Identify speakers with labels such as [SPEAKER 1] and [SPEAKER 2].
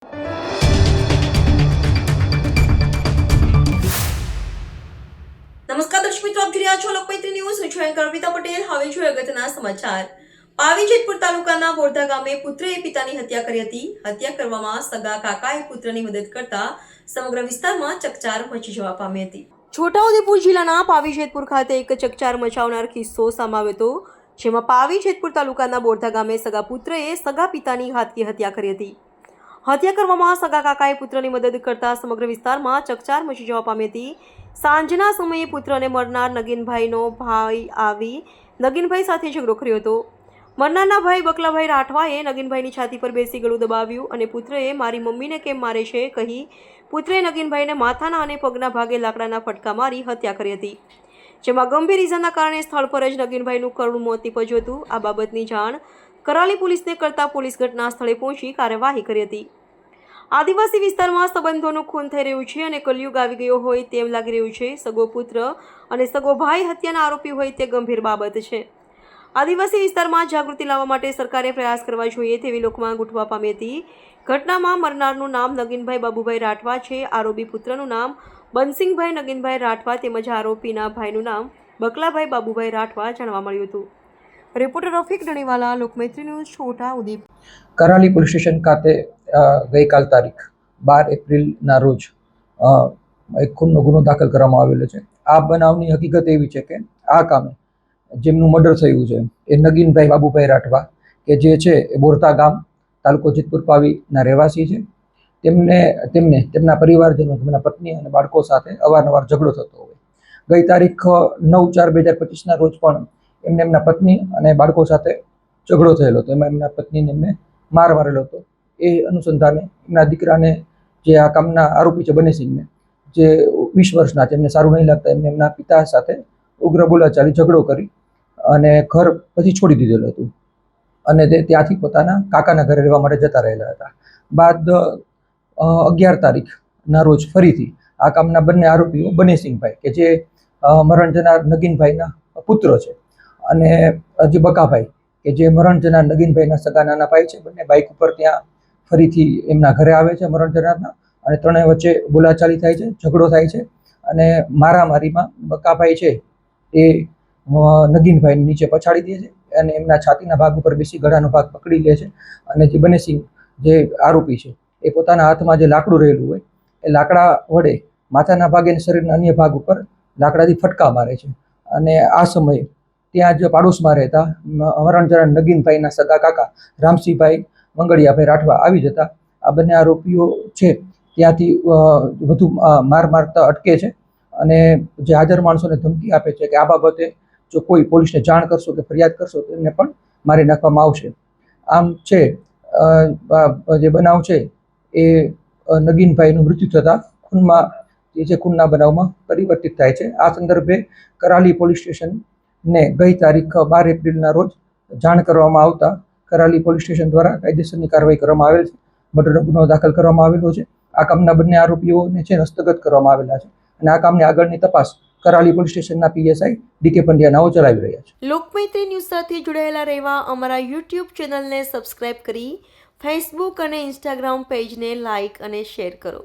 [SPEAKER 1] નમસ્કાર દર્શક મિત્રો, આપ જોઈ રહ્યા છો લોકમૈત્રી ન્યૂઝ. હું છું એન્કર અર્પિતા પટેલ. હવે જોઈએ અગત્યના સમાચાર. પાવી જેતપુર તાલુકાના બોરધા ગામે પુત્રએ પિતાની હત્યા કરી હતી. હત્યા કરવામાં સગા કાકાએ પુત્રની મદદ કરતા સમગ્ર વિસ્તારમાં ચકચાર મચી જવા પામી હતી. છોટાઉદેપુર જિલ્લાના પાવી જેતપુર ખાતે એક ચકચાર મચાવનાર કિસ્સો સામે આવ્યો હતો, જેમાં પાવી જેતપુર તાલુકાના બોરધા ગામે સગા પુત્રએ સગા પિતાની ઘાતકી હત્યા કરી હતી. હત્યા કરવામાં સગા કાકાએ પુત્રની મદદ કરતા સમગ્ર વિસ્તારમાં ચકચાર મચી જવા પામી હતી. સાંજના સમયે પુત્રને મરનાર નગીનભાઈનો ભાઈ આવી નગીનભાઈ સાથે ઝઘડો કર્યો હતો. મરનારના ભાઈ બકલાભાઈ રાઠવાએ નગીનભાઈની છાતી પર બેસી ગળું દબાવ્યું અને પુત્રએ મારી મમ્મીને કેમ મારે છે કહી પુત્રએ નગીનભાઈને માથાના અને પગના ભાગે લાકડાના ફટકા મારી હત્યા કરી હતી, જેમાં ગંભીર ઇજાના કારણે સ્થળ પર જ નગીનભાઈનું કરુણ મોત નીપજ્યું હતું. આ બાબતની જાણ કરાલી પોલીસને કરતા પોલીસ ઘટના સ્થળે પહોંચી કાર્યવાહી કરી હતી. આદિવાસી વિસ્તારમાં સંબંધોનું ખૂન થઈ રહ્યું છે અને કલયુગ આવી ગયો હોય તેમ લાગી રહ્યું છે. સગો પુત્ર અને સગો ભાઈ હત્યાના આરોપી હોય તે ગંભીર બાબત છે. આદિવાસી વિસ્તારમાં જાગૃતિ લાવવા માટે સરકારે પ્રયાસ કરવા જોઈએ તેવી લોકમાંગ ઉઠવા પામી હતી. ઘટનામાં મરનારનું નામ નગીનભાઈ બાબુભાઈ રાઠવા છે. આરોપી પુત્રનું નામ બંસિંગભાઈ નગીનભાઈ રાઠવા તેમજ આરોપીના ભાઈનું નામ બકલાભાઈ બાબુભાઈ રાઠવા જાણવા મળ્યું હતું. Reporter Rafiq Dhaniwala, Lokmaitri news, Chhotaudepur.
[SPEAKER 2] Karali police station ખાતે ગઈકાલ તારીખ 12 એપ્રિલના રોજ એક ખૂનનો ગુનો દાખલ કરવામાં આવેલો છે. આ બનાવની હકીકત એવી છે કે આ કામે જેમનું મર્ડર થયું છે એ નગીનભાઈ બાબુભાઈ રાઠવા કે જે છે એ બોરધા ગામ તાલુકો જેતપુર પાવીના રહેવાસી છે. તેમને તેમના પરિવારજનો, તેમના પત્ની અને બાળકો સાથે અવારનવાર ઝઘડો થતો હોય. ગઈ તારીખ 9/4/2025ના રોજ પણ એમના પત્ની અને બાળકો સાથે ઝઘડો થયેલો હતો. એમાં એમના પત્નીને એમને માર મારેલો હતો. એ અનુસંધાને એમના દીકરાને, જે આ કામના આરોપી છે બનેસિંહને, જે 20 વર્ષના છે, એમને સારું નહીં લાગતા એમને એમના પિતા સાથે ઉગ્ર બોલાચાલી ઝઘડો કરી અને ઘર પછી છોડી દીધેલું હતું અને તે ત્યાંથી પોતાના કાકાના ઘરે રહેવા માટે જતા રહેલા હતા. બાદ 11 તારીખના રોજ ફરીથી આ કામના બંને આરોપીઓ બનેસિંહભાઈ કે જે મરણ જનાર નગીનભાઈના પુત્ર છે અને જે બકાભાઈ કે જે મરણ જનાર નગીનભાઈના સગા નાના ભાઈ છે, બંને બાઇક ઉપર ત્યાં ફરીથી એમના ઘરે આવે છે મરણ જનારના, અને ત્રણેય વચ્ચે બોલાચાલી થાય છે, ઝઘડો થાય છે અને મારામારીમાં બકાભાઈ છે એ નગીનભાઈને નીચે પછાડી દે છે અને એમના છાતીના ભાગ ઉપર બેસી ગળાનો ભાગ પકડી લે છે. અને જે બનેસિંહ જે આરોપી છે એ પોતાના હાથમાં જે લાકડું રહેલું હોય એ લાકડા વડે માથાના ભાગે અને શરીરના અન્ય ભાગ ઉપર લાકડાથી ફટકા મારે છે. અને આ સમયે ત્યાં જ પાડોશમાં રહેતા મરણ જનાર નગીનભાઈના સગા કાકા રામસિંહભાઈ મંગળિયાભાઈ રાઠવા આવી જતા આ બંને આરોપીઓ છે ત્યાંથી વધુ માર મારતા અટકે છે અને જે હાજર માણસોને ધમકી આપે છે કે આ બાબતે જો કોઈ પોલીસને જાણ કરશો કે ફરિયાદ કરશો તો એમને પણ મારી નાખવામાં આવશે. આમ છે જે બનાવ છે એ નગીનભાઈનું મૃત્યુ થતાં ખૂનના બનાવમાં પરિવર્તિત થાય છે. આ સંદર્ભે કરાલી પોલીસ સ્ટેશનને ગઈ તારીખ 12 એપ્રિલના રોજ જાણ કરવામાં આવતા કરાલી પોલીસ સ્ટેશન દ્વારા કાયદેસરની કાર્યવાહી કરવામાં આવેલ છે. મર્ડરનો ગુનો દાખલ કરવામાં આવેલો છે. આ કામના બંને આરોપીઓને છે હસ્તગત કરવામાં આવેલા છે અને આ કામની આગળની તપાસ કરાલી પોલીસ સ્ટેશનના પીએસઆઈ ડીકે પંડ્યા નાઓ ચલાવી રહ્યા છે.
[SPEAKER 1] લોકમૈત્રી ન્યૂઝ સાથે જોડાયેલા રહેવા અમારા યુટ્યુબ ચેનલને સબસ્ક્રાઇબ કરી ફેસબુક અને ઇન્સ્ટાગ્રામ પેજને લાઇક અને શેર કરો.